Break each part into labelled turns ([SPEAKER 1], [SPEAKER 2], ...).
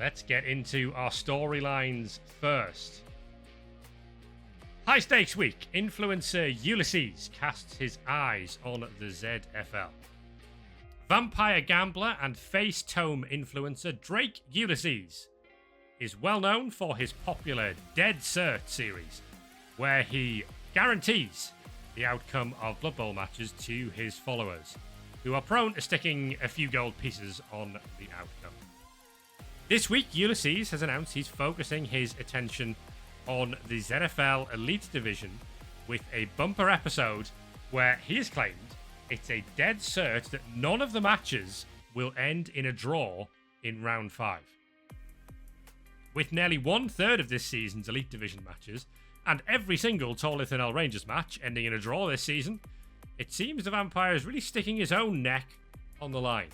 [SPEAKER 1] let's get into our storylines first. High stakes week. Influencer Ulysses casts his eyes on the ZFL. Vampire gambler and face tome influencer Drake Ulysses is well known for his popular Dead Cert series, where he guarantees the outcome of Blood Bowl matches to his followers, who are prone to sticking a few gold pieces on the outcome. This week, Ulysses has announced he's focusing his attention on the ZFL Elite Division with a bumper episode where he has claimed it's a dead cert that none of the matches will end in a draw in round 5. With nearly 1/3 of this season's Elite Division matches and every single Torlithonel Rangers match ending in a draw this season, it seems the Vampire is really sticking his own neck on the line.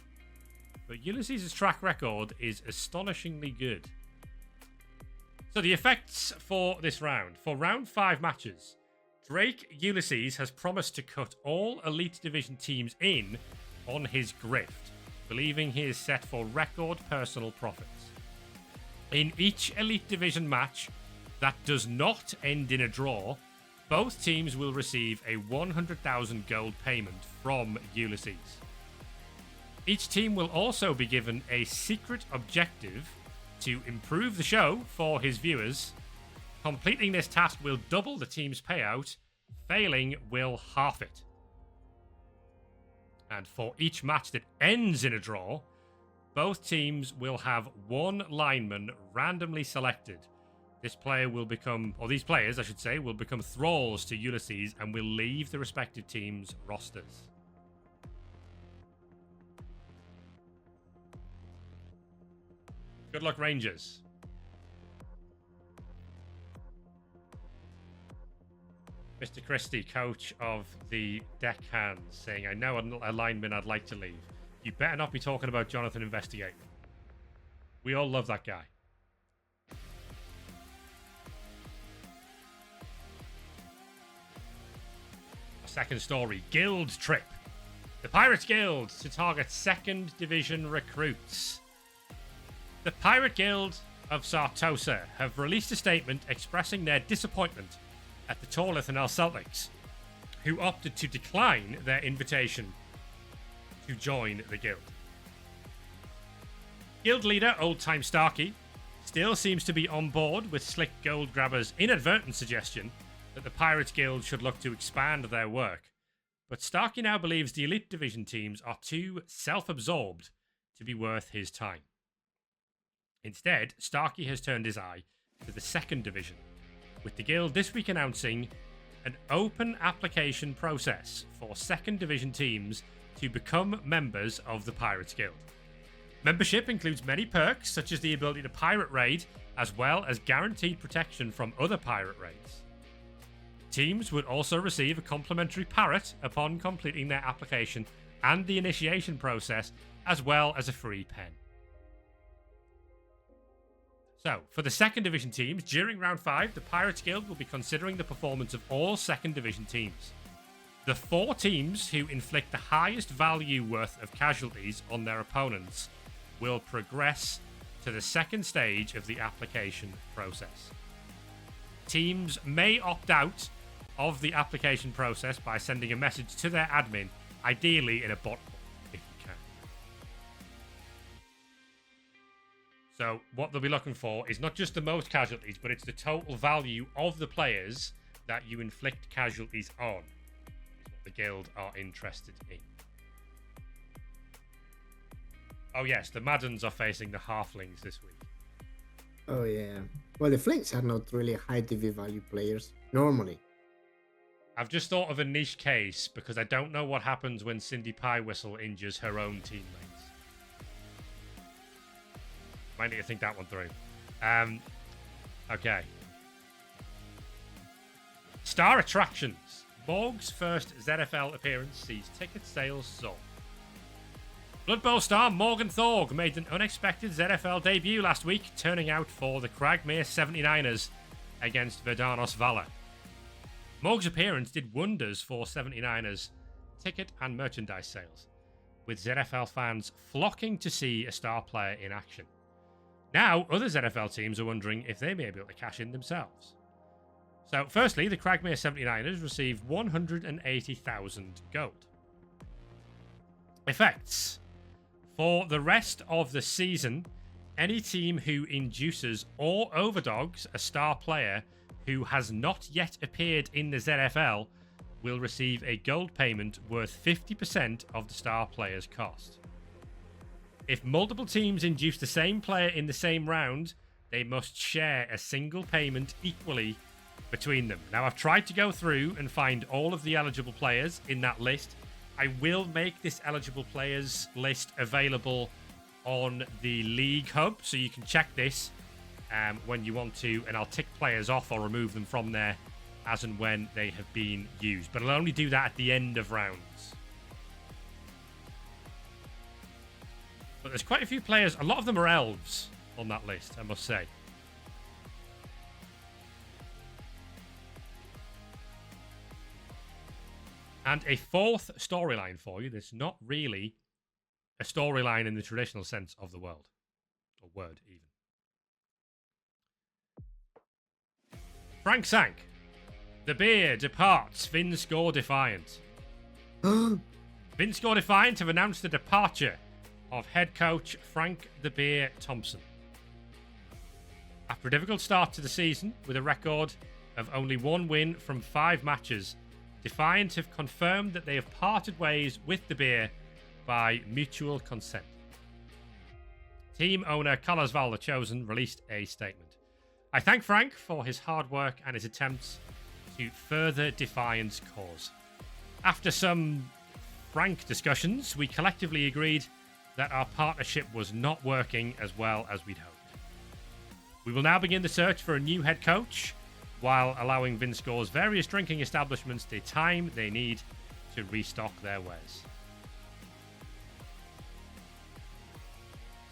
[SPEAKER 1] But Ulysses' track record is astonishingly good. So the effects for this round. For round 5 matches, Drake Ulysses has promised to cut all Elite Division teams in on his grift, believing he is set for record personal profits. In each Elite Division match that does not end in a draw, both teams will receive a 100,000 gold payment from Ulysses. Each team will also be given a secret objective to improve the show for his viewers. Completing this task will double the team's payout. Failing will half it. And for each match that ends in a draw, both teams will have one lineman randomly selected. This player will become, or these players, I should say, will become thralls to Ulysses and will leave the respective teams' rosters. Good luck, Rangers. Mr. Christie, coach of the Deckhands, saying, I know a lineman I'd like to leave. You better not be talking about Jonathan Investigator. We all love that guy. Second story, Guild Trip. The Pirates Guild to target 2nd Division recruits. The Pirate Guild of Sartosa have released a statement expressing their disappointment at the Torlithonel Celtics, who opted to decline their invitation to join the guild. Guild leader Old Time Starkey still seems to be on board with Slick Gold Grabber's inadvertent suggestion that the Pirates Guild should look to expand their work, but Starkey now believes the Elite Division teams are too self-absorbed to be worth his time. Instead, Starkey has turned his eye to the 2nd Division, with the Guild this week announcing an open application process for 2nd Division teams to become members of the Pirates Guild. Membership includes many perks, such as the ability to pirate raid, as well as guaranteed protection from other pirate raids. Teams would also receive a complimentary parrot upon completing their application and the initiation process, as well as a free pen. So, for the 2nd Division teams, during Round 5, the Pirates Guild will be considering the performance of all 2nd Division teams. The 4 teams who inflict the highest value worth of casualties on their opponents will progress to the 2nd stage of the application process. Teams may opt out of the application process by sending a message to their admin, ideally in a bot form, if you can. So what they'll be looking for is not just the most casualties, but it's the total value of the players that you inflict casualties on. Is what the guild are interested in. Oh yes, the Maddens are facing the Halflings this week.
[SPEAKER 2] Oh yeah. Well, the Flakes are not really high DV value players, normally.
[SPEAKER 1] I've just thought of a niche case because I don't know what happens when Cindy Pie Whistle injures her own teammates. Might need to think that one through. Okay. Star attractions. Morg's first ZFL appearance sees ticket sales soar. Blood Bowl star Morgan Thorg made an unexpected ZFL debut last week, turning out for the Cragmere 79ers against Verdanos Valor. Morg's appearance did wonders for 79ers ticket and merchandise sales, with ZFL fans flocking to see a star player in action. Now, other ZFL teams are wondering if they may be able to cash in themselves. So, firstly, the Cragmere 79ers received 180,000 gold. Effects. For the rest of the season, any team who induces or overdogs a star player who has not yet appeared in the ZFL will receive a gold payment worth 50% of the star player's cost. If multiple teams induce the same player in the same round, they must share a single payment equally between them. Now, I've tried to go through and find all of the eligible players in that list. I will make this eligible players list available on the League Hub, so you can check this when you want to, and I'll tick players off or remove them from there as and when they have been used. But I'll only do that at the end of rounds. But there's quite a few players. A lot of them are elves on that list, I must say. And a fourth storyline for you that's not really a storyline in the traditional sense of the world. Or word, even. Frank Sank. The beer departs Vinnskor Defiant. Vinnskor Defiant have announced the departure of head coach Frank the Beer Thompson. After a difficult start to the season, with a record of only 1 win from 5 matches, Defiant have confirmed that they have parted ways with the beer by mutual consent. Team owner Carlos Val Chosen released a statement. I thank Frank for his hard work and his attempts to further Defiant's cause. After some frank discussions, we collectively agreed that our partnership was not working as well as we'd hoped. We will now begin the search for a new head coach, while allowing Vinnskor's various drinking establishments the time they need to restock their wares.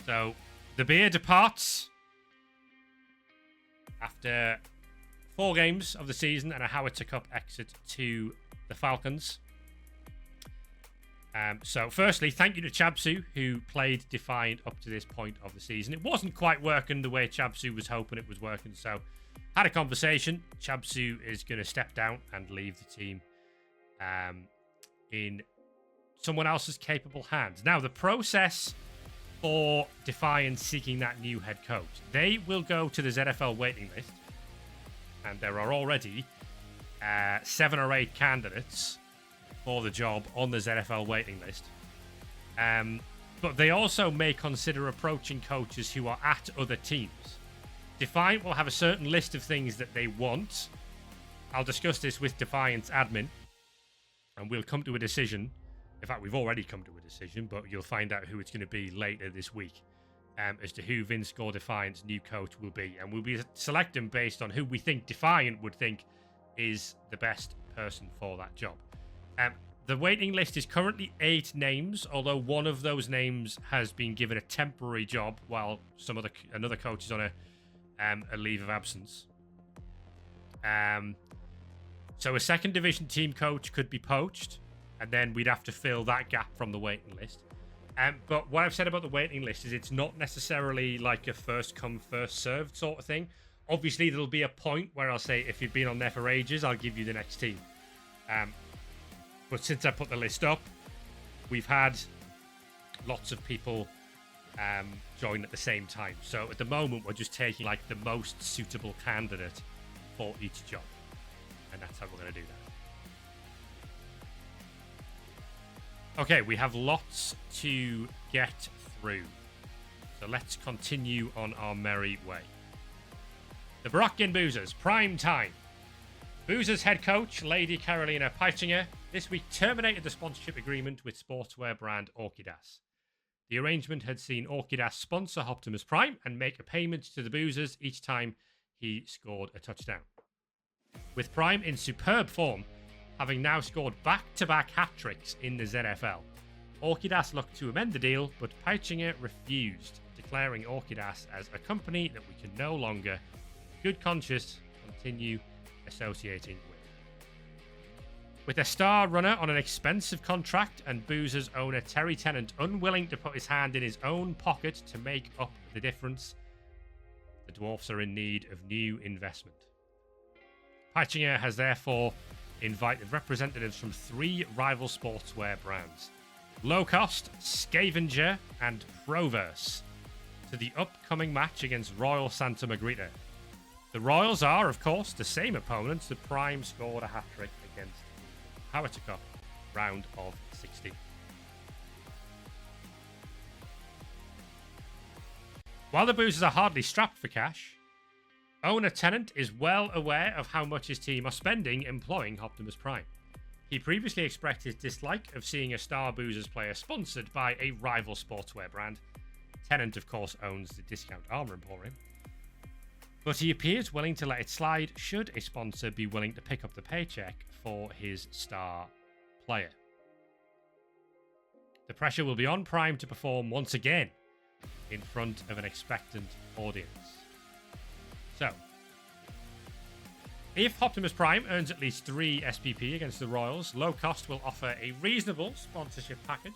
[SPEAKER 1] So, the beer departs after 4 games of the season and a Howitzer Cup exit to the Falcons. So, firstly, thank you to Chabsu, who played Defiant up to this point of the season. It wasn't quite working the way Chabsu was hoping it was working, so had a conversation. Chabsu is going to step down and leave the team in someone else's capable hands. Now, the process for Defiant seeking that new head coach, they will go to the ZFL waiting list, and there are already 7 or 8 candidates for the job on the ZFL waiting list. But they also may consider approaching coaches who are at other teams. Defiant will have a certain list of things that they want. I'll discuss this with Defiant's admin, and we'll come to a decision. In fact, we've already come to a decision, but you'll find out who it's going to be later this week as to who Vinnskor Defiant's new coach will be. And we'll be selecting based on who we think Defiant would think is the best person for that job. The waiting list is currently 8 names, although one of those names has been given a temporary job while another coach is on a leave of absence. So a second division team coach could be poached, and then we'd have to fill that gap from the waiting list. But what I've said about the waiting list is it's not necessarily like a first come, first served sort of thing. Obviously, there'll be a point where I'll say, if you've been on there for ages, I'll give you the next team. But since I put the list up, we've had lots of people join at the same time. So at the moment, we're just taking like the most suitable candidate for each job. And that's how we're going to do that. Okay, we have lots to get through. So let's continue on our merry way. The Barockian Boozers, prime time. Boozers head coach, Lady Carolina Peitinger, this week terminated the sponsorship agreement with sportswear brand Orkidas. The arrangement had seen Orkidas sponsor Optimus Prime and make a payment to the Boozers each time he scored a touchdown. With Prime in superb form, having now scored back-to-back hat-tricks in the ZFL, Orkidas looked to amend the deal, but Peitinger refused, declaring Orkidas as a company that we can no longer, in good conscience, continue associating with. With a star runner on an expensive contract and Boozers owner Terry Tennant unwilling to put his hand in his own pocket to make up the difference, The Dwarfs are in need of new investment. Peitchinger has therefore invited representatives from 3 rival sportswear brands, Low Cost, Scavenger, and Proverse, to the upcoming match against Royal Santa Margherita. The Royals are, of course, the same opponents that Prime scored a hat-trick against Howitzer Cup round of 16. While the Boozers are hardly strapped for cash, owner Tennant is well aware of how much his team are spending employing Optimus Prime. He previously expressed his dislike of seeing a Star Boozers player sponsored by a rival sportswear brand. Tennant, of course, owns the Discount Armor Emporium. But he appears willing to let it slide should a sponsor be willing to pick up the paycheck for his star player. The pressure will be on Prime to perform once again in front of an expectant audience. So, if Optimus Prime earns at least 3 SPP against the Royals, Low Cost will offer a reasonable sponsorship package.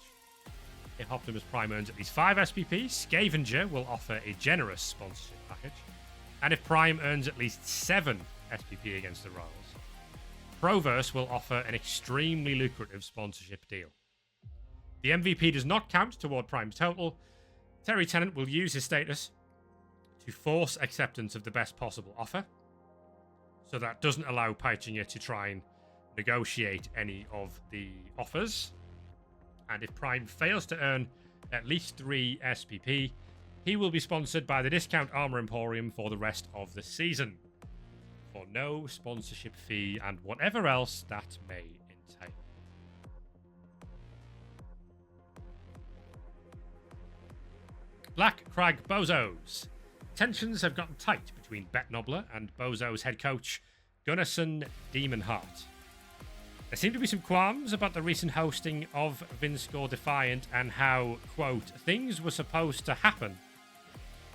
[SPEAKER 1] If Optimus Prime earns at least 5 SPP, Scavenger will offer a generous sponsorship package. And if Prime earns at least 7 SPP against the Royals, Proverse will offer an extremely lucrative sponsorship deal. The MVP does not count toward Prime's total. Terry Tennant will use his status to force acceptance of the best possible offer, so that doesn't allow Peitchinger to try and negotiate any of the offers. And if Prime fails to earn at least 3 SPP, he will be sponsored by the Discount Armor Emporium for the rest of the season, for no sponsorship fee and whatever else that may entail. Black Crag Bozos. Tensions have gotten tight between Bette Nobler and Bozos head coach Gunnarsson Demonheart. There seem to be some qualms about the recent hosting of Vinnskor Defiant and how, quote, things were supposed to happen,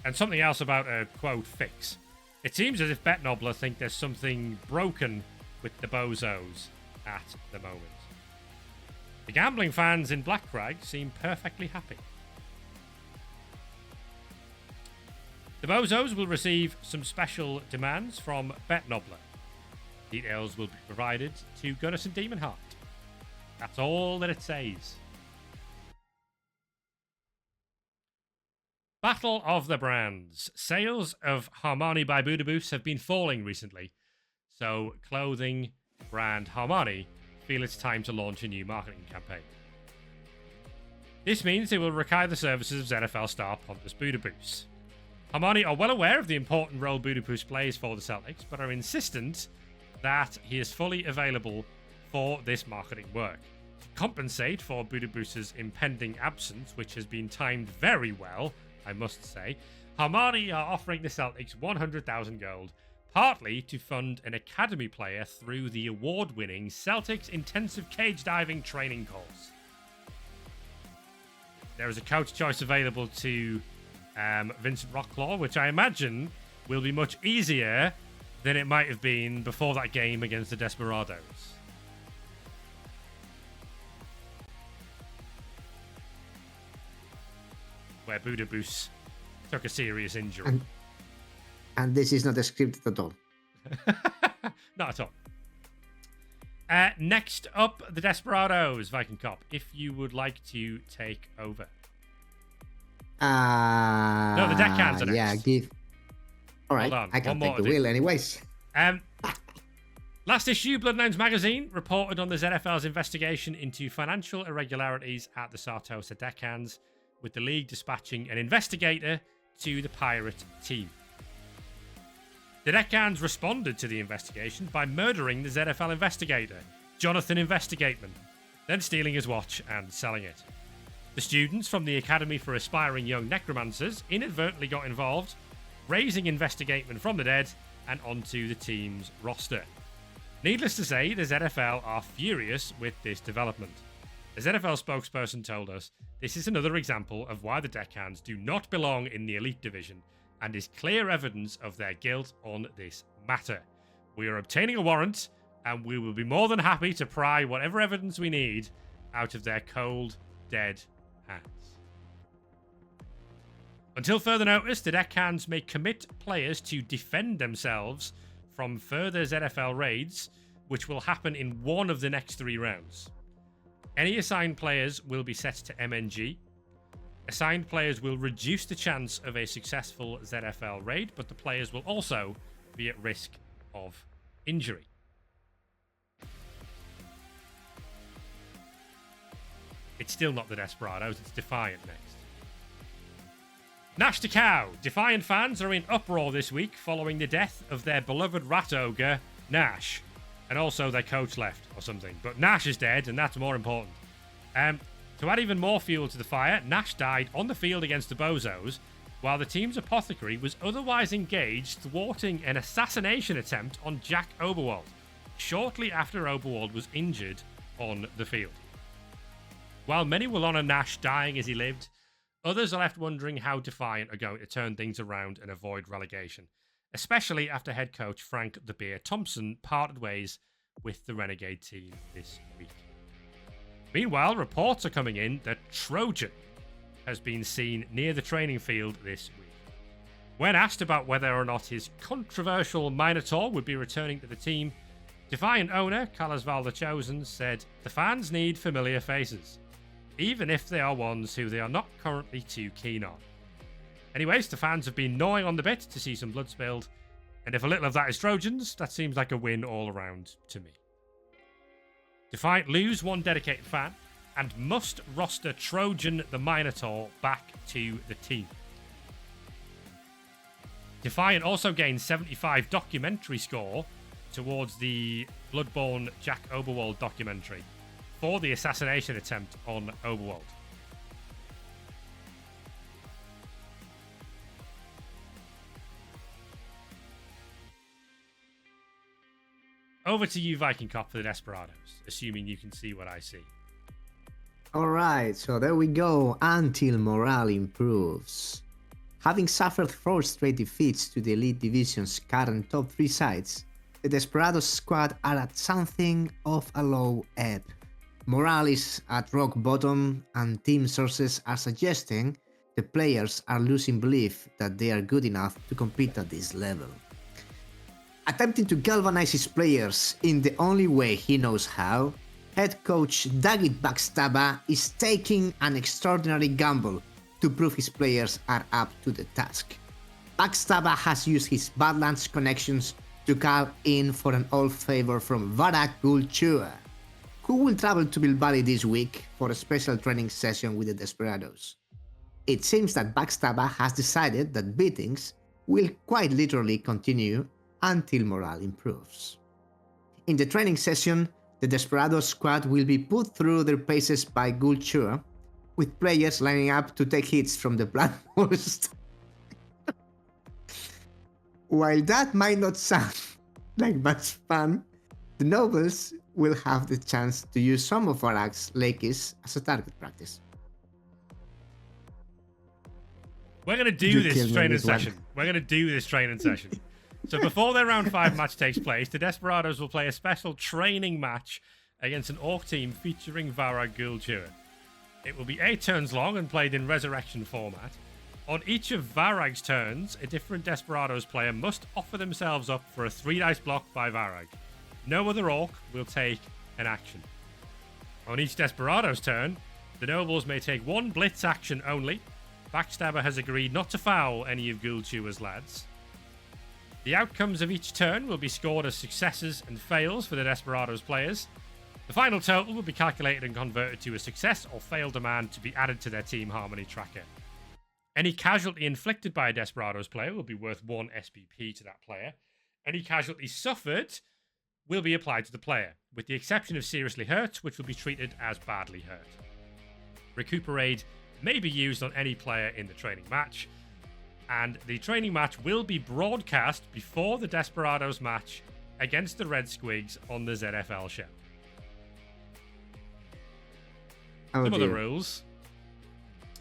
[SPEAKER 1] and something else about a, quote, fix. It seems as if Bette Nobler think there's something broken with the Bozos at the moment. The gambling fans in Blackcrag seem perfectly happy. The Bozos will receive some special demands from Bette Nobler. Details will be provided to Gunnarsson Demonheart. That's all that it says. Battle of the Brands. Sales of Harmony by Budaboos have been falling recently, so clothing brand Harmony feel it's time to launch a new marketing campaign. This means they will require the services of ZFL star Pontus Budaboos. Harmony are well aware of the important role Budaboos plays for the Celtics, but are insistent that he is fully available for this marketing work. To compensate for Budaboos' impending absence, which has been timed very well, I must say, Harmony are offering the Celtics 100,000 gold, partly to fund an academy player through the award-winning Celtics Intensive Cage Diving Training Course. There is a coach choice available to Vincent Rocklaw, which I imagine will be much easier than it might have been before that game against the Desperados. Where Budaboos took a serious injury.
[SPEAKER 2] And this is not scripted at all.
[SPEAKER 1] Not at all. Next up, the Desperados, Viking Cop, if you would like to take over. No, the deckhands are next.
[SPEAKER 2] Yeah, give. All right, I can take the wheel anyways.
[SPEAKER 1] Last issue, Bloodlines Magazine reported on the ZFL's investigation into financial irregularities at the Sartosa Deckhands, with the league dispatching an investigator to the pirate team. The Deckhands responded to the investigation by murdering the ZFL investigator, Jonathan Investigateman, then stealing his watch and selling it. The students from the Academy for Aspiring Young Necromancers inadvertently got involved, raising Investigateman from the dead and onto the team's roster. Needless to say, the ZFL are furious with this development. A ZFL spokesperson told us, this is another example of why the Deckhands do not belong in the Elite Division and is clear evidence of their guilt on this matter. We are obtaining a warrant and we will be more than happy to pry whatever evidence we need out of their cold, dead hands. Until further notice, the deckhands may commit players to defend themselves from further ZFL raids, which will happen in one of the next 3 rounds. Any assigned players will be set to MNG. Assigned players will reduce the chance of a successful ZFL raid, but the players will also be at risk of injury. It's still not the Desperados, it's Defiant next. Nash to Cow. Defiant fans are in uproar this week following the death of their beloved rat ogre, Nash. And also their coach left or something. But Nash is dead, and that's more important. To add even more fuel to the fire, Nash died on the field against the Bozos, while the team's apothecary was otherwise engaged thwarting an assassination attempt on Jack Oberwald, shortly after Oberwald was injured on the field. While many will honour Nash dying as he lived, others are left wondering how Defiant are going to turn things around and avoid relegation, especially after head coach Frank "The Beer" Thompson parted ways with the Renegade team this week. Meanwhile, reports are coming in that Trojan has been seen near the training field this week. When asked about whether or not his controversial Minotaur would be returning to the team, Defiant owner Carlos Valdechosen said, "The fans need familiar faces, even if they are ones who they are not currently too keen on." Anyways, the fans have been gnawing on the bit to see some blood spilled, and if a little of that is Trojans, that seems like a win all around to me. Defiant lose one dedicated fan and must roster Trojan the Minotaur back to the team. Defiant also gained 75 documentary score towards the Bloodborne Jack Oberwald documentary for the assassination attempt on Oberwald. Over to you, Viking Cop, for the Desperados, assuming you can see what I see.
[SPEAKER 2] Alright, so there we go, until morale improves. Having suffered 4 straight defeats to the Elite Division's current top 3 sides, the Desperados squad are at something of a low ebb. Morale is at rock bottom, and team sources are suggesting the players are losing belief that they are good enough to compete at this level. Attempting to galvanize his players in the only way he knows how, head coach David Backstabber is taking an extraordinary gamble to prove his players are up to the task. Backstabber has used his Bloodlines connections to call in for an old favor from Varag Gulchua, who will travel to Bilbali this week for a special training session with the Desperados. It seems that Backstabber has decided that beatings will quite literally continue until morale improves. In the training session, the Desperados squad will be put through their paces by Gulchua, with players lining up to take hits from the Bloodlines. While that might not sound like much fun, the nobles will have the chance to use some of Varag's Lakeys as a target practice.
[SPEAKER 1] We're going to do this training session. So before their round 5 match takes place, the Desperados will play a special training match against an Orc team featuring Varag Gulchua. It will be 8 turns long and played in Resurrection format. On each of Varag's turns, a different Desperados player must offer themselves up for a 3-dice block by Varag. No other Orc will take an action. On each Desperados turn, the nobles may take 1 blitz action only. Backstabber has agreed not to foul any of Gulchua's lads. The outcomes of each turn will be scored as successes and fails for the Desperados players. The final total will be calculated and converted to a success or fail demand to be added to their team harmony tracker. Any casualty inflicted by a Desperados player will be worth 1 SPP to that player. Any casualty suffered will be applied to the player, with the exception of seriously hurt, which will be treated as badly hurt. Recuperate may be used on any player in the training match, and the training match will be broadcast before the Desperados match against the Red Squigs on the ZFL show. Some other rules.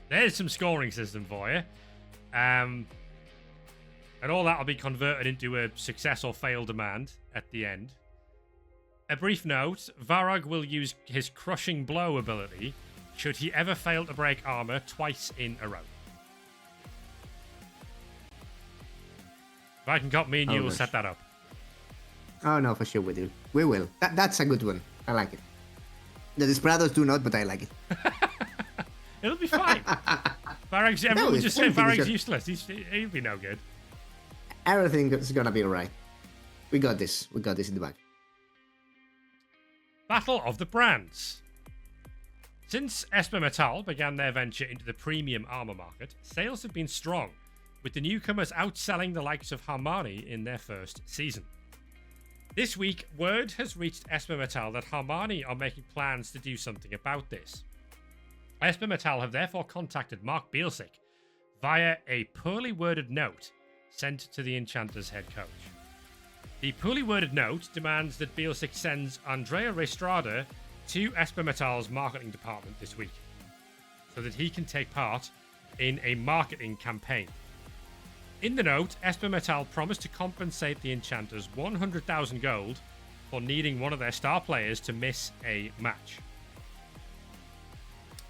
[SPEAKER 1] There's some scoring system for you. And all that will be converted into a success or fail demand at the end. A brief note, Varag will use his Crushing Blow ability should he ever fail to break armor twice in a row. If I can cop, me and you will
[SPEAKER 2] gosh.
[SPEAKER 1] set that up.
[SPEAKER 2] Oh no, for sure we do. We will. That's a good one. I like it. The Desperados do not, but I like it.
[SPEAKER 1] It'll be fine. Varag's, everyone would just say Varag's useless. He'll be no good.
[SPEAKER 2] Everything is gonna be alright. We got this. We got this in the bag.
[SPEAKER 1] Battle of the Brands. Since Esper Metal began their venture into the premium armor market, sales have been strong, with the newcomers outselling the likes of Harmony in their first season. This week, word has reached Esper Metal that Harmony are making plans to do something about this. Esper Metal have therefore contacted Mark Bielsick via a poorly worded note sent to the Enchanters head coach. The poorly worded note demands that Bielsick sends Andrea Restrada to Esper Metal's marketing department this week so that he can take part in a marketing campaign. In the note, Esper Metal promised to compensate the Enchanters 100,000 gold for needing one of their star players to miss a match.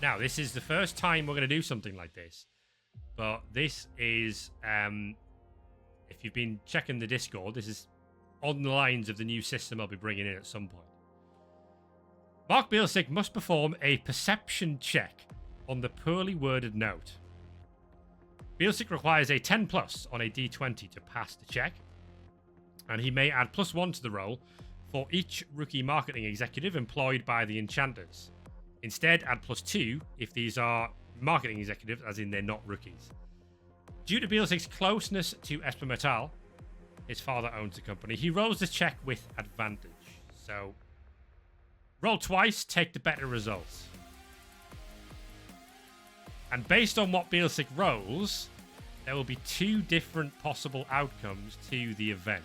[SPEAKER 1] Now, this is the first time we're going to do something like this, but this is, if you've been checking the Discord, this is on the lines of the new system I'll be bringing in at some point. Mark Bielsick must perform a perception check on the poorly worded note. Bielsick requires a 10 plus on a d20 to pass the check, and he may add +1 to the roll for each rookie marketing executive employed by the Enchanters. Instead, add +2 if these are marketing executives, as in they're not rookies. Due to Bielsick's closeness to Esper Metal, his father owns the company, he rolls the check with advantage. So, roll twice, take the better results. And based on what Bielsick rolls, there will be 2 different possible outcomes to the event.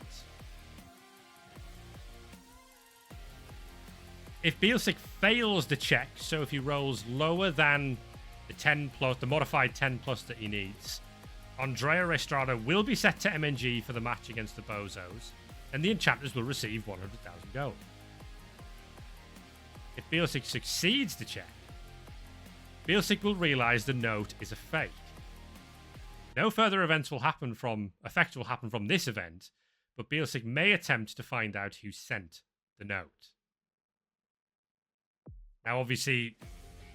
[SPEAKER 1] If Bielsick fails the check, so if he rolls lower than the 10 plus, the modified 10 plus that he needs, Andrea Estrada will be set to MNG for the match against the Bozos, and the Enchanters will receive 100,000 gold. If Bielsick succeeds the check, Bielsick will realise the note is a fake. No further effects will happen from this event, but Bielsick may attempt to find out who sent the note. Now, obviously,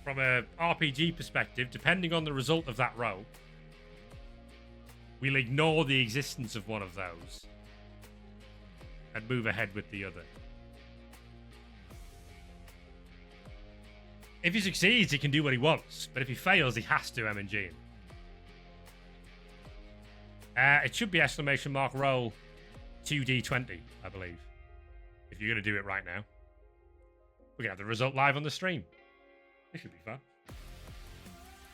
[SPEAKER 1] from a RPG perspective, depending on the result of that roll, we'll ignore the existence of one of those and move ahead with the other. If he succeeds, he can do what he wants, but if he fails, he has to MNG him. It should be !roll 2d20, I believe, if you're going to do it right now. We're going to have the result live on the stream. This should be fun.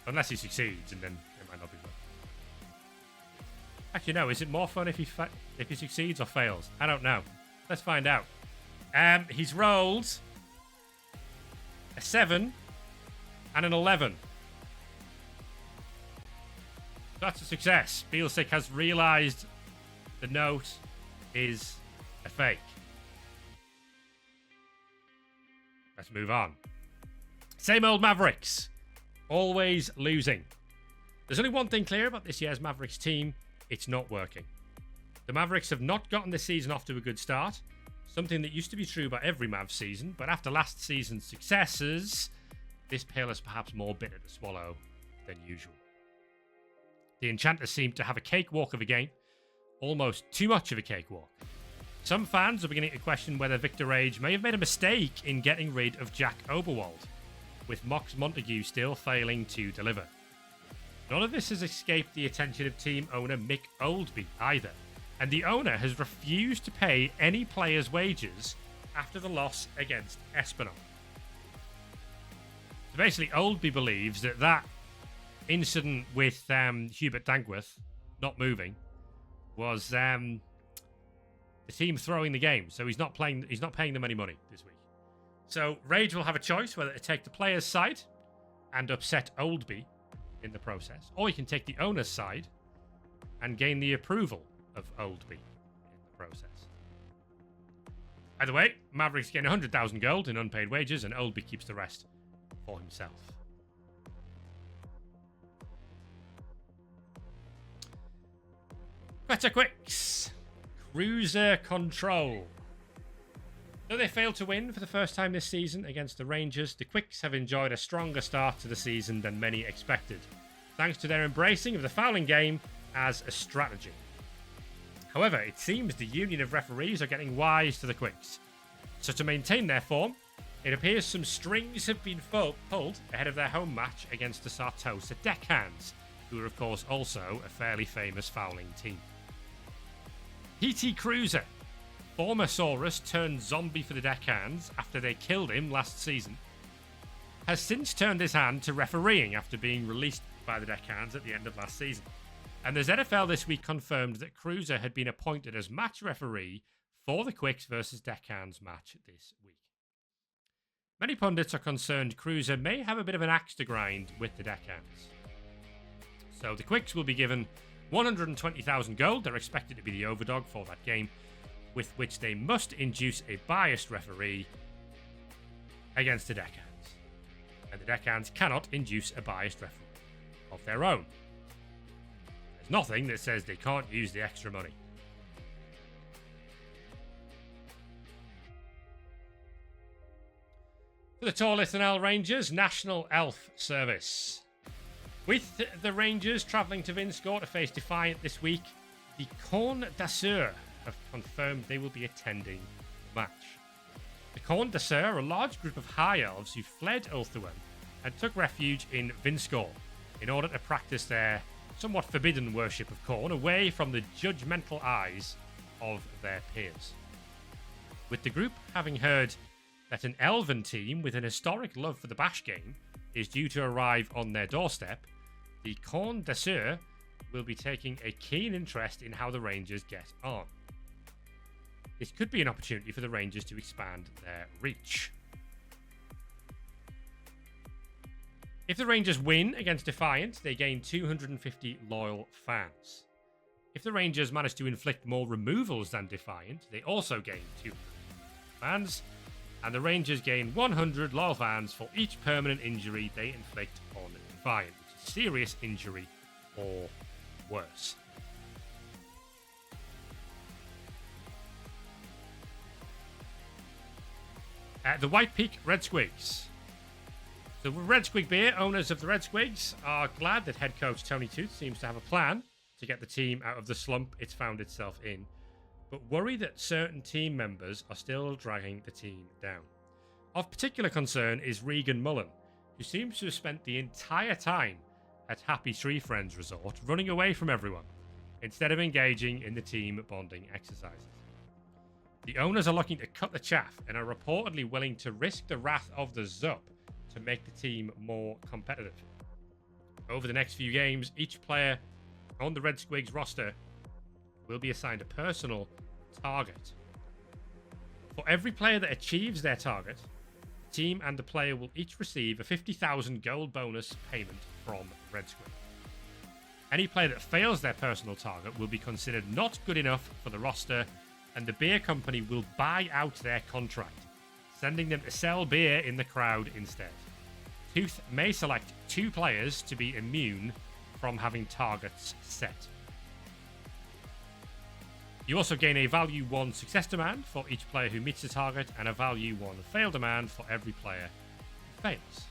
[SPEAKER 1] Unless he succeeds, and then it might not be fun. Actually, no. Is it more fun if he succeeds or fails? I don't know. Let's find out. He's rolled a 7 and an 11. That's a success. Bielsick has realised the note is a fake. Let's move on. Same old Mavericks. Always losing. There's only one thing clear about this year's Mavericks team. It's not working. The Mavericks have not gotten this season off to a good start. Something that used to be true about every Mavs season. But after last season's successes, this pill is perhaps more bitter to swallow than usual. The Enchanters seem to have a cakewalk of a game. Almost too much of a cakewalk. Some fans are beginning to question whether Victor Rage may have made a mistake in getting rid of Jack Oberwald, with Mox Montague still failing to deliver. None of this has escaped the attention of team owner Mick Oldby either, and the owner has refused to pay any players' wages after the loss against Espinal. So basically, Oldby believes that incident with Hubert Dankworth not moving was the team throwing the game, so he's not paying them any money this week. So Rage will have a choice whether to take the players' side and upset Oldby in the process, or he can take the owner's side and gain the approval of Oldby in the process. Either way, Mavericks gain 100,000 gold in unpaid wages, and Oldby keeps the rest for himself. Better Quicks. Cruiser control. Though they failed to win for the first time this season against the Rangers, the Quicks have enjoyed a stronger start to the season than many expected, thanks to their embracing of the fouling game as a strategy. However, it seems the union of referees are getting wise to the Quicks. So to maintain their form, it appears some strings have been pulled ahead of their home match against the Sartosa Deckhands, who are of course also a fairly famous fouling team. PT Cruiser, former Saurus turned zombie for the Deckhands after they killed him last season, has since turned his hand to refereeing after being released by the Deckhands at the end of last season. And the ZFL this week confirmed that Cruiser had been appointed as match referee for the Quicks versus Deckhands match this week. Many pundits are concerned Cruiser may have a bit of an axe to grind with the Deckhands. So the Quicks will be given 120,000 gold. They're expected to be the overdog for that game, with which they must induce a biased referee against the Deckhands. And the Deckhands cannot induce a biased referee of their own. There's nothing that says they can't use the extra money. For the Torlithanel Rangers, National Elf Service. With the Rangers travelling to Vinnskor to face Defiant this week, the Corn d'Assur have confirmed they will be attending the match. The Corn d'Assur are a large group of high elves who fled Ulthuan and took refuge in Vinnskor in order to practice their somewhat forbidden worship of Corn away from the judgmental eyes of their peers. With the group having heard that an elven team with an historic love for the Bash game is due to arrive on their doorstep, the Corn d'Assur will be taking a keen interest in how the Rangers get on. This could be an opportunity for the Rangers to expand their reach. If the Rangers win against Defiant, they gain 250 loyal fans. If the Rangers manage to inflict more removals than Defiant, they also gain 200 fans, and the Rangers gain 100 loyal fans for each permanent injury they inflict on Defiant, which is serious injury or worse. The White Peak Red Squigs. The Red Squig Beer owners of the Red Squigs are glad that head coach Tony Tooth seems to have a plan to get the team out of the slump it's found itself in, but worry that certain team members are still dragging the team down. Of particular concern is Regan Mullen, who seems to have spent the entire time at Happy Tree Friends Resort running away from everyone, instead of engaging in the team bonding exercises. The owners are looking to cut the chaff and are reportedly willing to risk the wrath of the Zup to make the team more competitive. Over the next few games, each player on the Red Squigs roster will be assigned a personal target. For every player that achieves their target, the team and the player will each receive a 50,000 gold bonus payment from Red Squig. Any player that fails their personal target will be considered not good enough for the roster, and the beer company will buy out their contract, sending them to sell beer in the crowd instead. Tooth may select 2 players to be immune from having targets set. You also gain a value 1 success demand for each player who meets the target, and a value 1 fail demand for every player who fails.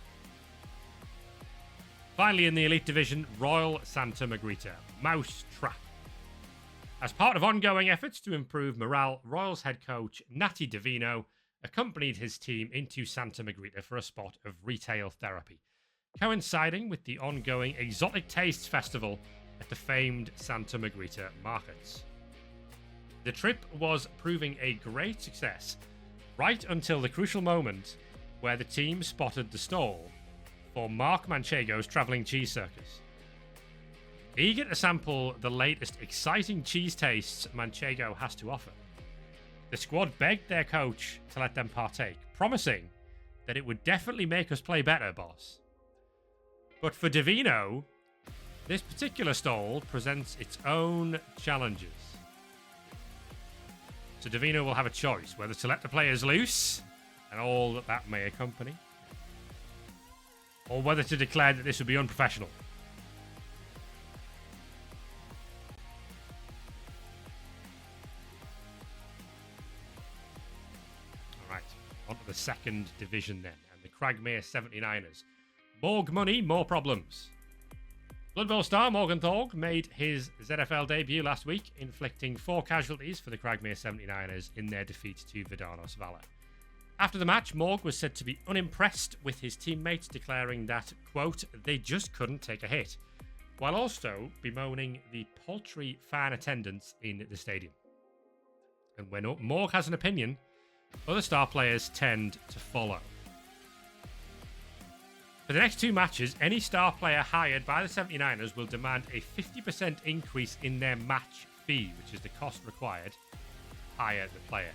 [SPEAKER 1] Finally, in the Elite Division, Royal Santa Margherita Mouse Trap. As part of ongoing efforts to improve morale, Royals head coach Natty Divino accompanied his team into Santa Margherita for a spot of retail therapy, coinciding with the ongoing Exotic Tastes Festival at the famed Santa Margherita markets. The trip was proving a great success, right until the crucial moment where the team spotted the stall for Mark Manchego's Travelling Cheese Circus. Eager to sample the latest exciting cheese tastes Manchego has to offer, the squad begged their coach to let them partake, promising that it would definitely make us play better, boss. But for Divino, this particular stall presents its own challenges. So Divino will have a choice whether to let the players loose and all that that may accompany, or whether to declare that this would be unprofessional. onto the second division then, and the Cragmere 79ers. Morg money, more problems. Blood Bowl star Morgan Thorg made his ZFL debut last week, inflicting 4 casualties for the Cragmere 79ers in their defeat to Vidanos Valor. After the match, Morg was said to be unimpressed with his teammates, declaring that, quote, they just couldn't take a hit, while also bemoaning the paltry fan attendance in the stadium. And when Morg has an opinion, other star players tend to follow. For the next 2 matches, any star player hired by the 79ers will demand a 50% increase in their match fee, which is the cost required to hire the player.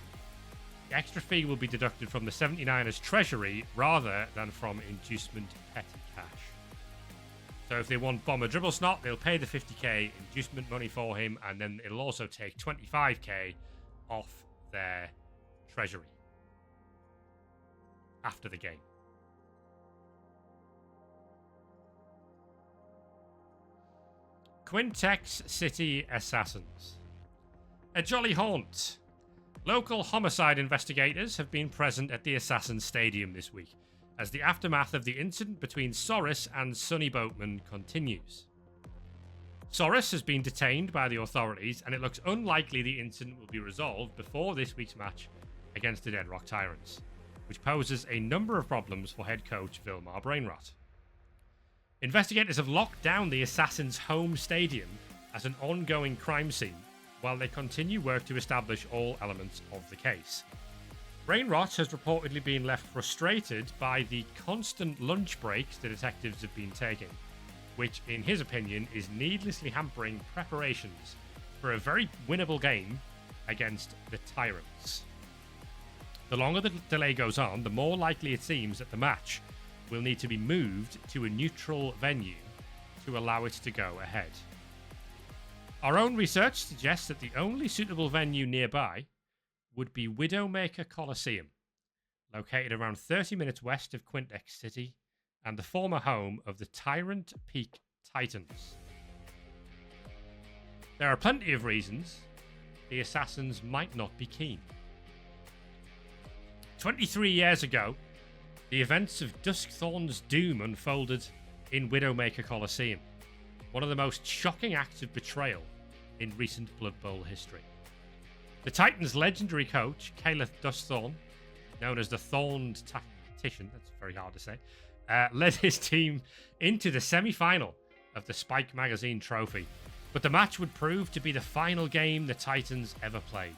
[SPEAKER 1] The extra fee will be deducted from the 79ers treasury rather than from inducement petty cash. So if they want Bomber Dribble Snot, they'll pay the 50k inducement money for him, and then it'll also take 25k off their treasury after the game. Quintex City Assassins. A jolly haunt. Local homicide investigators have been present at the Assassin Stadium this week, as the aftermath of the incident between Soros and Sonny Boatman continues. Soros has been detained by the authorities, and it looks unlikely the incident will be resolved before this week's match against the Dead Rock Tyrants, which poses a number of problems for head coach Vilmar Brainrot. Investigators have locked down the Assassin's home stadium as an ongoing crime scene while they continue work to establish all elements of the case. Brainrot has reportedly been left frustrated by the constant lunch breaks the detectives have been taking, which, in his opinion, is needlessly hampering preparations for a very winnable game against the Tyrants. The longer the delay goes on, the more likely it seems that the match will need to be moved to a neutral venue to allow it to go ahead. Our own research suggests that the only suitable venue nearby would be Widowmaker Coliseum, located around 30 minutes west of Quintex City and the former home of the Tyrant Peak Titans. There are plenty of reasons the Assassins might not be keen. 23 years ago, the events of Duskthorn's doom unfolded in Widowmaker Coliseum, one of the most shocking acts of betrayal in recent Blood Bowl history. The Titans' legendary coach, Caleb Duskthorn, known as the Thorned Tactician, that's very hard to say, led his team into the semi-final of the Spike Magazine Trophy, but the match would prove to be the final game the Titans ever played.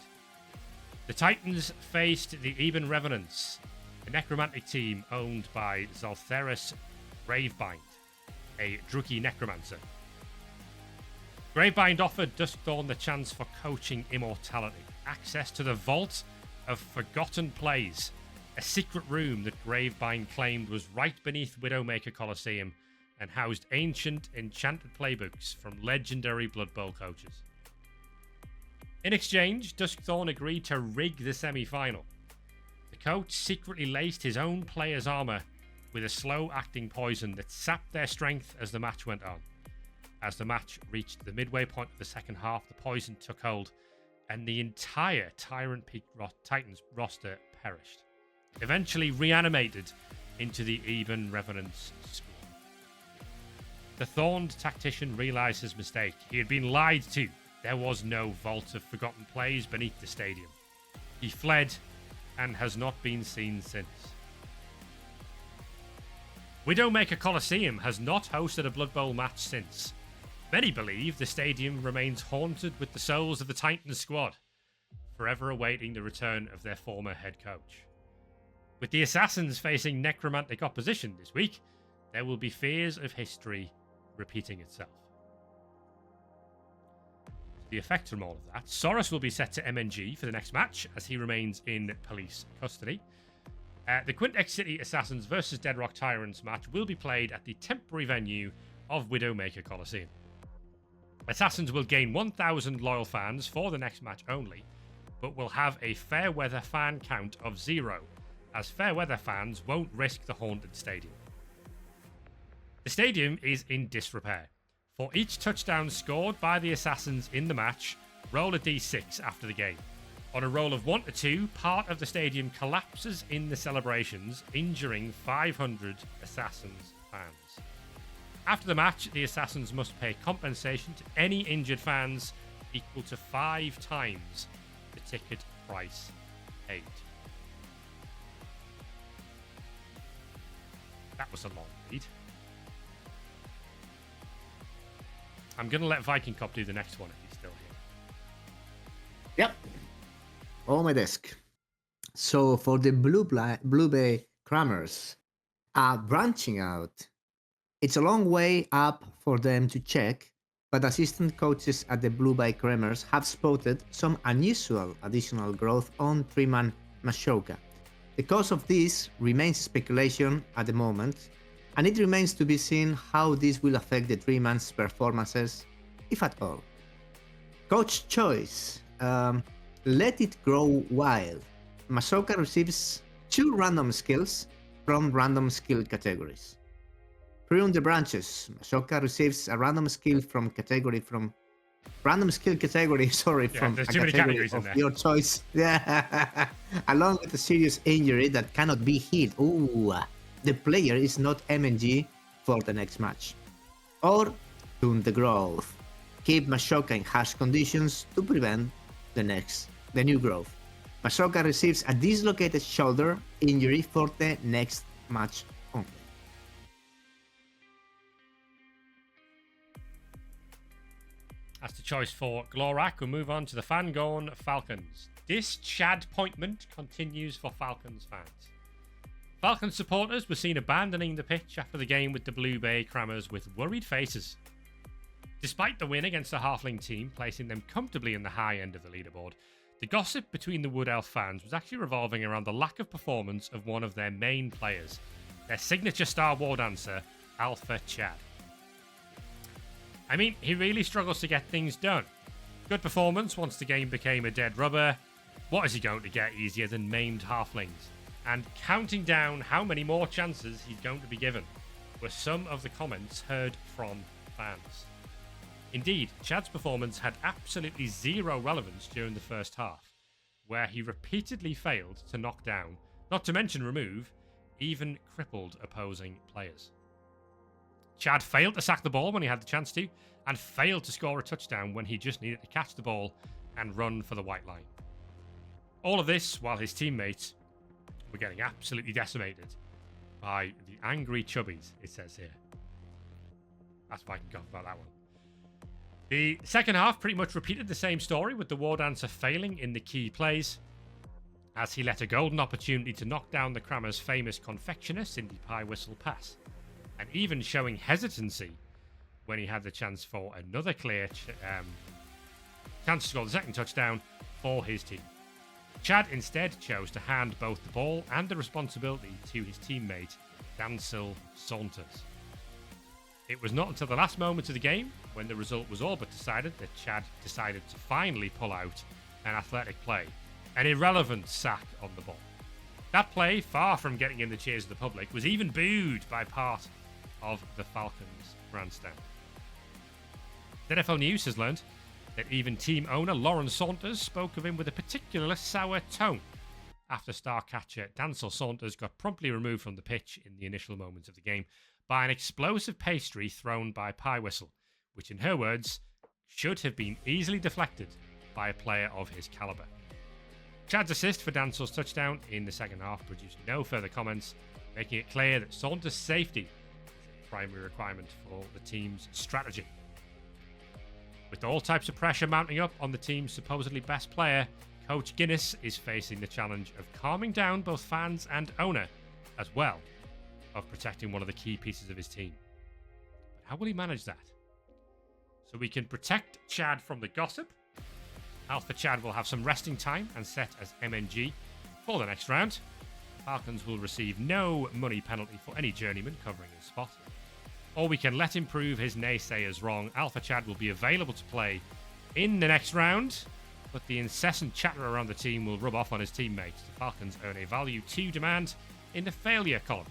[SPEAKER 1] The Titans faced the Eben Revenants, a necromantic team owned by Zaltheris Gravebind, a Druki necromancer. Gravebind offered Duskthorn the chance for coaching immortality, access to the Vault of Forgotten Plays, a secret room that Gravebind claimed was right beneath Widowmaker Coliseum and housed ancient, enchanted playbooks from legendary Blood Bowl coaches. In exchange, Duskthorn agreed to rig the semi-final. The coach secretly laced his own players' armor with a slow-acting poison that sapped their strength as the match went on. As the match reached the midway point of the second half, the poison took hold, and the entire Tyrant Peak Titans roster perished, eventually reanimated into the Eben Revenants squad. The Thorned Tactician realized his mistake. He had been lied to. There was no Vault of Forgotten Plays beneath the stadium. He fled and has not been seen since. Widowmaker Coliseum has not hosted a Blood Bowl match since. Many believe the stadium remains haunted with the souls of the Titans squad, forever awaiting the return of their former head coach. With the Assassins facing necromantic opposition this week, there will be fears of history repeating itself. The effect from all of that, Soros will be set to MNG for the next match as he remains in police custody. The Quintex City Assassins versus Dead Rock Tyrants match will be played at the temporary venue of Widowmaker Coliseum. Assassins will gain 1,000 loyal fans for the next match only, but will have a fair weather fan count of 0, as fair weather fans won't risk the haunted stadium. The stadium is in disrepair. For each touchdown scored by the Assassins in the match, roll a d6 after the game. On a roll of 1 to 2, part of the stadium collapses in the celebrations, injuring 500 Assassins fans. After the match, the Assassins must pay compensation to any injured fans equal to 5 times the ticket price paid. That was a long read. I'm going to let Viking Cop do the next one if he's still here.
[SPEAKER 2] Yep. On my desk. So for the Blue Bay Crammers are branching out. It's a long way up for them to check, but assistant coaches at the Blue Bay Crammers have spotted some unusual additional growth on 3-man Mashoka. The cause of this remains speculation at the moment, and it remains to be seen how this will affect the 3-man's performances, if at all. Coach choice. Let it grow wild. Mashoka receives 2 random skills from random skill categories. Prune the branches. Mashoka receives a random skill from random skill category, from a category of your choice. Yeah. Along with a serious injury that cannot be healed. Ooh, the player is not MNG for the next match. Or tune the growth. Keep Mashoka in harsh conditions to prevent the new growth. Mashoka receives a dislocated shoulder injury for the next match only.
[SPEAKER 1] That's the choice for Glorak. We'll move on to the Fangorn Falcons. This Chad appointment continues for Falcons fans. Falcons supporters were seen abandoning the pitch after the game with the Blue Bay Crammers with worried faces. Despite the win against the Halfling team, placing them comfortably in the high end of the leaderboard, the gossip between the Wood Elf fans was actually revolving around the lack of performance of one of their main players, their signature star war dancer, Alpha Chad. I mean, he really struggles to get things done. Good performance once the game became a dead rubber. What is he going to get easier than maimed halflings? And counting down how many more chances he's going to be given were some of the comments heard from fans. Indeed, Chad's performance had absolutely zero relevance during the first half, where he repeatedly failed to knock down, not to mention remove, even crippled opposing players. Chad failed to sack the ball when he had the chance to, and failed to score a touchdown when he just needed to catch the ball and run for the white line. All of this while his teammates were getting absolutely decimated by the angry chubbies, it says here. That's why I can go about that one. The second half pretty much repeated the same story, with the War Dancer failing in the key plays, as he let a golden opportunity to knock down the Crammers' famous confectioner Cindy Pie Whistle pass, and even showing hesitancy when he had the chance for another clear chance to score the second touchdown for his team. Chad instead chose to hand both the ball and the responsibility to his teammate, Dancil Saunders. It was not until the last moment of the game, when the result was all but decided, that Chad decided to finally pull out an athletic play, an irrelevant sack on the ball. That play, far from getting in the cheers of the public, was even booed by part of the Falcons grandstand. ZFL News has learned that even team owner Lauren Saunders spoke of him with a particularly sour tone after star catcher Dancil Saunders got promptly removed from the pitch in the initial moments of the game by an explosive pastry thrown by Pie Whistle, which in her words should have been easily deflected by a player of his caliber. Chad's assist for Dancil's touchdown in the second half produced no further comments, making it clear that Saunders' safety is a primary requirement for the team's strategy. With all types of pressure mounting up on the team's supposedly best player, Coach Guinness is facing the challenge of calming down both fans and owner, as well of protecting one of the key pieces of his team. But how will he manage that? So we can protect Chad from the gossip. Alpha Chad will have some resting time and set as MNG for the next round. Falcons will receive no money penalty for any journeyman covering his spot. Or we can let him prove his naysayers wrong. Alpha Chad will be available to play in the next round, but the incessant chatter around the team will rub off on his teammates. The Falcons earn a value 2 demand in the failure column.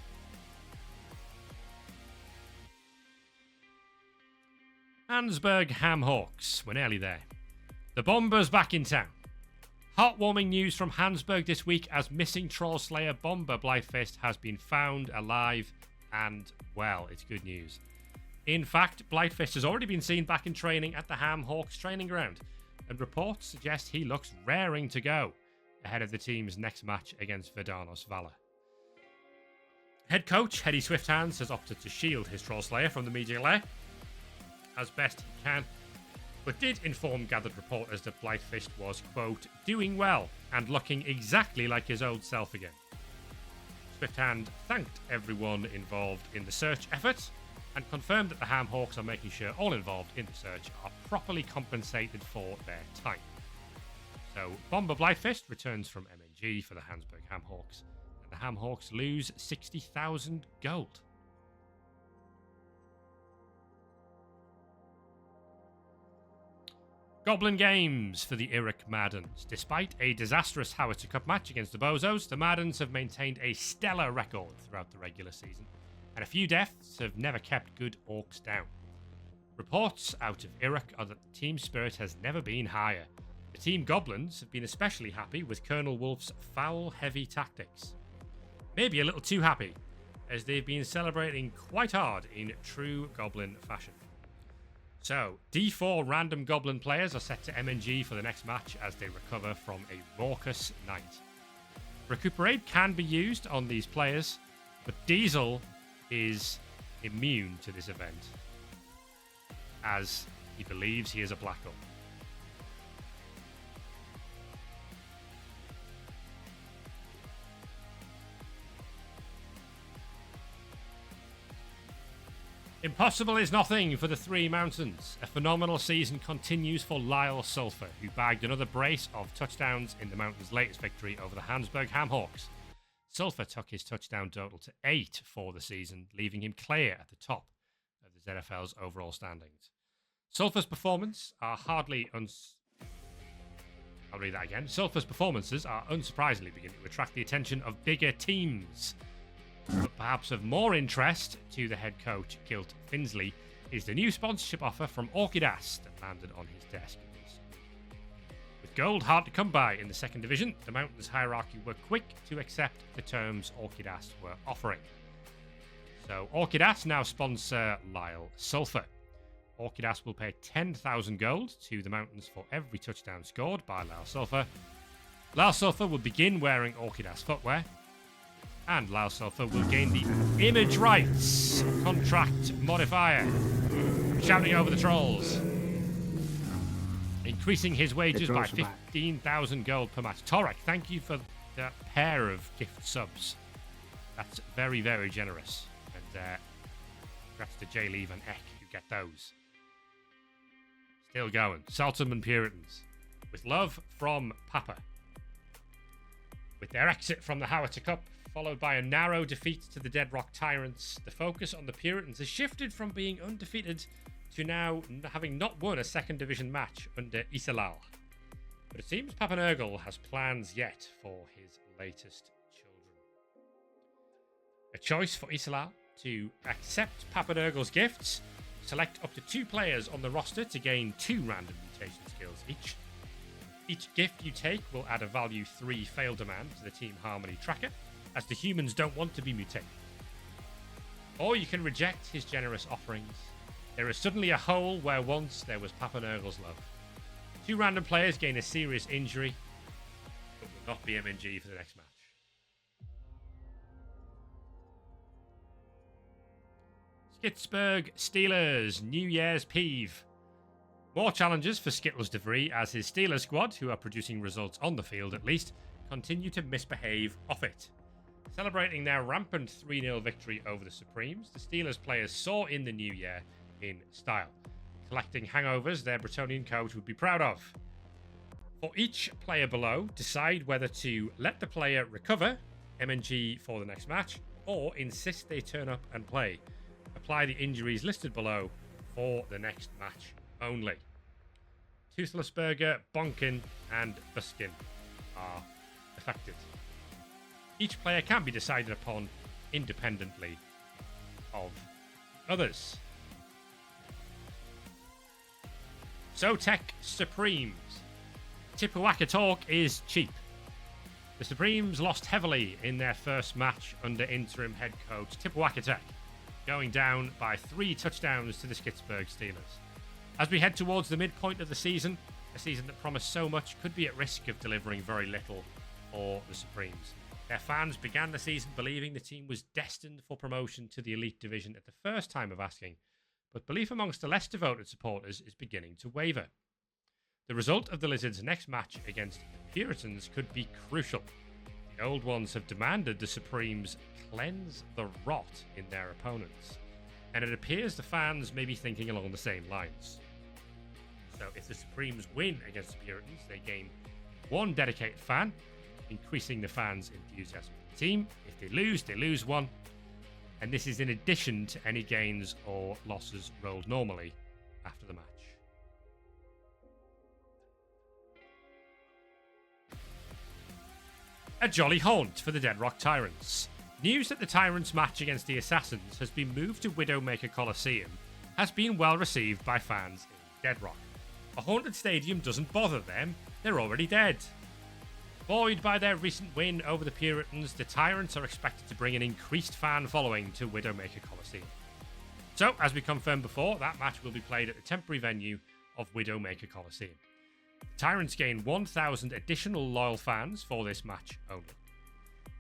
[SPEAKER 1] Ansburg Ham Hawks. We're nearly there. The Bombers back in town. Heartwarming news from Hansburg this week as missing Troll Slayer Bomber Blightfist has been found alive and well. It's good news. In fact, Blightfist has already been seen back in training at the Ham Hawks training ground, and reports suggest he looks raring to go ahead of the team's next match against Verdanos Valor. Head coach Hedy Swifthands has opted to shield his Troll Slayer from the media lair as best he can, but did inform gathered reporters that Blightfist was, quote, doing well and looking exactly like his old self again. Swifthand thanked everyone involved in the search effort and confirmed that the Ham Hawks are making sure all involved in the search are properly compensated for their time. So, Bomber Blightfist returns from MNG for the Hansburg Ham Hawks, and the Ham Hawks lose 60,000 gold. Goblin Games for the Irric Maddens. Despite a disastrous Howitzer Cup match against the Bozos, the Maddens have maintained a stellar record throughout the regular season, and a few deaths have never kept good orcs down. Reports out of Irric are that the team spirit has never been higher. The Team Goblins have been especially happy with Colonel Wolf's foul-heavy tactics. Maybe a little too happy, as they've been celebrating quite hard in true Goblin fashion. So, D4 random Goblin players are set to MNG for the next match as they recover from a raucous night. Recuperate can be used on these players, but Diesel is immune to this event, as he believes he is a Black Orc. Impossible is nothing for the Three Mountains. A phenomenal season continues for Lyle Sulphur, who bagged another brace of touchdowns in the Mountains' latest victory over the Hansburg Ham Hawks. Sulphur took his touchdown total to 8 for the season, leaving him clear at the top of the ZFL's overall standings. Sulphur's performances are unsurprisingly beginning to attract the attention of bigger teams. But perhaps of more interest to the head coach, Gilt Finsley, is the new sponsorship offer from Orchidas that landed on his desk. With gold hard to come by in the second division, the Mountains hierarchy were quick to accept the terms Orchidas were offering. So Orchidas now sponsor Lyle Sulphur. Orchidas will pay 10,000 gold to the Mountains for every touchdown scored by Lyle Sulphur. Lyle Sulphur will begin wearing Orchidas footwear, and Lyle Sulphur will gain the image rights contract modifier, shouting over the trolls, increasing his wages by 15,000 gold per match. Torek, thank you for that pair of gift subs. That's very, very generous. And congrats to J. Leave and Eck who get those. Still going. Saltum and Puritans. With love from Papa. With their exit from the Howitzer Cup, followed by a narrow defeat to the Dead Rock Tyrants, the focus on the Puritans has shifted from being undefeated to now having not won a second division match under Isalal. But it seems Papa Nurgle has plans yet for his latest children. A choice for Isalal to accept Papa Nurgle's gifts, select up to 2 players on the roster to gain 2 random mutation skills each. Each gift you take will add a value 3 fail demand to the Team Harmony tracker, as the humans don't want to be mutated. Or you can reject his generous offerings. There is suddenly a hole where once there was Papa Nurgle's love. 2 random players gain a serious injury, but will not be MNG for the next match. Skitsburg Steelers, New Year's Peeve. More challenges for Skittles DeVries as his Steelers squad, who are producing results on the field at least, continue to misbehave off it. Celebrating their rampant 3-0 victory over the Supremes, the Steelers players saw in the new year in style, collecting hangovers their Bretonian coach would be proud of. For each player below, decide whether to let the player recover, MNG for the next match, or insist they turn up and play. Apply the injuries listed below for the next match only. Toothless Burger, Bonkin, and Buskin are affected. Each player can be decided upon independently of others. Zotek Supremes. Tipuaka talk is cheap. The Supremes lost heavily in their first match under interim head coach Tipuaka Tech, going down by 3 touchdowns to the Schittsburg Steelers. As we head towards the midpoint of the season, a season that promised so much could be at risk of delivering very little for the Supremes. Their fans began the season believing the team was destined for promotion to the elite division at the first time of asking, but belief amongst the less devoted supporters is beginning to waver. The result of the Lizards' next match against the Puritans could be crucial. The old ones have demanded the Supremes cleanse the rot in their opponents, and it appears the fans may be thinking along the same lines. So if the Supremes win against the Puritans, they gain 1 dedicated fan, increasing the fans' enthusiasm for the team. If they lose 1, and this is in addition to any gains or losses rolled normally after the match. A jolly haunt for the Dead Rock Tyrants. News that the Tyrants match against the Assassins has been moved to Widowmaker Coliseum has been well received by fans in Dead Rock. A haunted stadium doesn't bother them, they're already dead. Buoyed by their recent win over the Puritans, the Tyrants are expected to bring an increased fan following to Widowmaker Coliseum. So, as we confirmed before, that match will be played at the temporary venue of Widowmaker Coliseum. The Tyrants gain 1,000 additional loyal fans for this match only.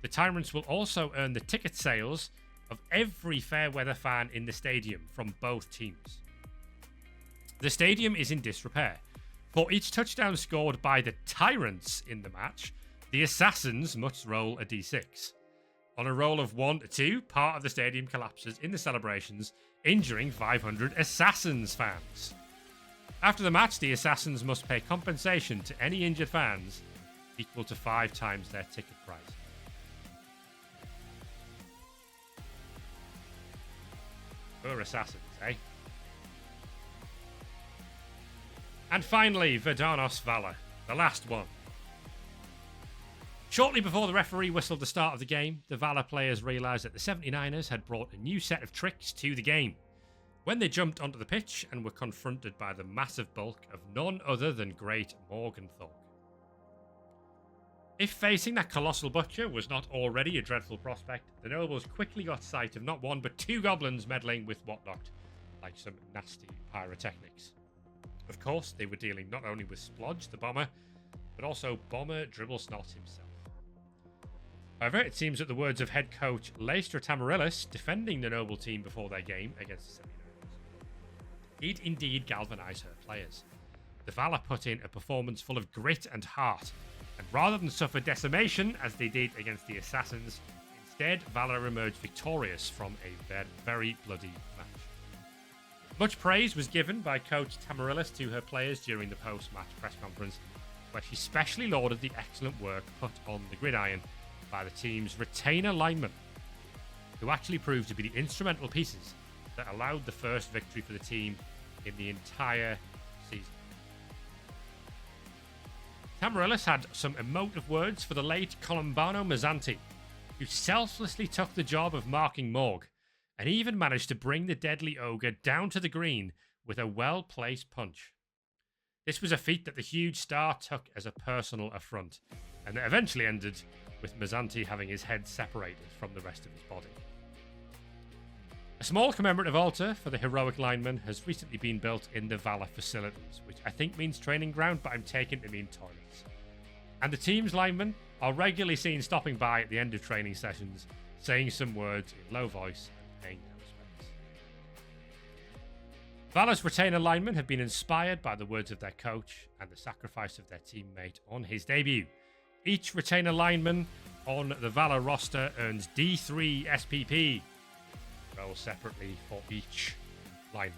[SPEAKER 1] The Tyrants will also earn the ticket sales of every fair-weather fan in the stadium from both teams. The stadium is in disrepair. For each touchdown scored by the Tyrants in the match, the Assassins must roll a d6. On a roll of 1 to 2, part of the stadium collapses in the celebrations, injuring 500 Assassins fans. After the match, the Assassins must pay compensation to any injured fans equal to 5 times their ticket price. Poor Assassins, eh? And finally, Verdanos Valor, the last one. Shortly before the referee whistled the start of the game, the Valor players realised that the 79ers had brought a new set of tricks to the game. When they jumped onto the pitch and were confronted by the massive bulk of none other than great Morgenthau. If facing that colossal butcher was not already a dreadful prospect, the nobles quickly got sight of not 1 but 2 goblins meddling with what looked like some nasty pyrotechnics. Of course, they were dealing not only with Splodge, the bomber, but also Bomber Dribblesnot himself. However, it seems that the words of head coach Leistra Tamarillis defending the noble team before their game against the 79ers did indeed galvanise her players. The Valor put in a performance full of grit and heart, and rather than suffer decimation as they did against the Assassins, instead Valor emerged victorious from a very bloody match. Much praise was given by coach Tamarillis to her players during the post-match press conference, where she specially lauded the excellent work put on the gridiron by the team's retainer linemen, who actually proved to be the instrumental pieces that allowed the first victory for the team in the entire season. Tamarillis had some emotive words for the late Columbano Mazzanti, who selflessly took the job of marking Morg, and even managed to bring the deadly ogre down to the green with a well-placed punch. This was a feat that the huge star took as a personal affront, and that eventually ended with Mazzanti having his head separated from the rest of his body. A small commemorative altar for the heroic lineman has recently been built in the Valor facilities, which I think means training ground, but I'm taking to mean toilets. And the team's linemen are regularly seen stopping by at the end of training sessions, saying some words in low voice and paying their respects. Valor's retainer linemen have been inspired by the words of their coach and the sacrifice of their teammate on his debut. Each retainer lineman on the Valor roster earns D3 SPP. Roll separately for each lineman.